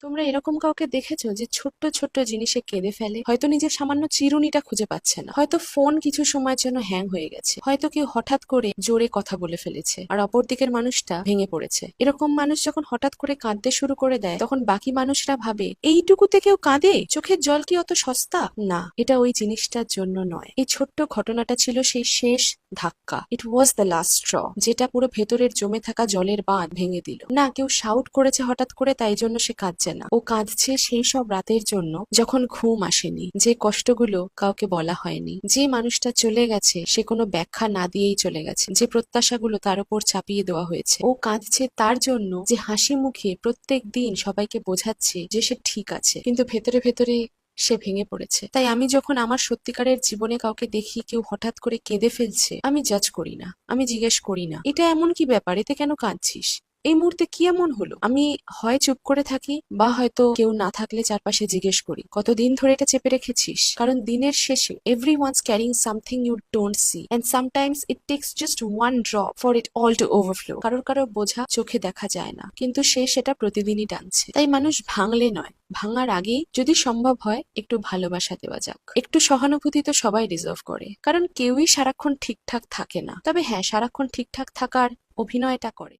তোমরা এরকম কাউকে দেখেছো যে ছোট্ট ছোট্ট জিনিসে কেঁদে ফেলে? হয়তো নিজের সামান্য চিরুনিটা খুঁজে পাচ্ছে না, হয়তো ফোন কিছু সময়ের জন্য হ্যাং হয়ে গেছে, হয়তো কেউ হঠাৎ করে জোরে কথা বলে ফেলেছে আর অপর দিকের মানুষটা ভেঙে পড়েছে। এরকম মানুষ যখন হঠাৎ করে কাঁদতে শুরু করে দেয় তখন বাকি মানুষরা ভাবে এইটুকুতে কেউ কাঁদে, চোখের জল কি অত সস্তা? না, এটা ওই জিনিসটার জন্য নয়। এই ছোট্ট ঘটনাটা ছিল সেই শেষ ধাক্কা। ইট ওয়াজ দ্য লাস্ট স্ট্র, যেটা পুরো ভেতরের জমে থাকা জলের বাঁধ ভেঙে দিল। না কেউ শাউট করেছে হঠাৎ করে তাই জন্য সে কাঁদছে না, ও কাঁদছে সেই সব রাতের জন্য যখন ঘুম আসেনি, যে কষ্টগুলো কাউকে বলা হয়নি, যে মানুষটা চলে গেছে সে কোনো ব্যাখ্যা না দিয়েই চলে গেছে, যে প্রত্যাশাগুলো তার উপর চাপিয়ে দেওয়া হয়েছে। ও কাঁদছে তার জন্য যে হাসি মুখে প্রত্যেক দিন সবাইকে বোঝাচ্ছে যে সে ঠিক আছে, কিন্তু ভেতরে ভেতরে সে ভেঙে পড়েছে। তাই আমি যখন আমার সত্যিকারের জীবনে কাউকে দেখি কেউ হঠাৎ করে কেঁদে ফেলছে, আমি জাজ করি না, আমি জিজ্ঞেস করি না এটা এমন কি ব্যাপার, এতে কেন কাঁদছিস, এই মুহূর্তে কি এমন হলো। আমি হয় চুপ করে থাকি বা হয়তো কেউ না থাকলে চারপাশে জিজ্ঞেস করি কতদিন ধরে এটা চেপে রেখেছিস। কারণ দিনের শেষে everyone's carrying something you don't see and sometimes it takes just one drop for it all to overflow। কারোর কারোর বোঝা চোখে দেখা যায় না, কিন্তু সে সেটা প্রতিদিনই টানছে। তাই মানুষ ভাঙলে নয়, ভাঙার আগেই যদি সম্ভব হয় একটু ভালোবাসা দেওয়া যাক, একটু সহানুভূতি তো সবাই ডিজার্ভ করে। কারণ কেউই সারাক্ষণ ঠিকঠাক থাকে না, তবে হ্যাঁ সারাক্ষণ ঠিকঠাক থাকার অভিনয়টা করে।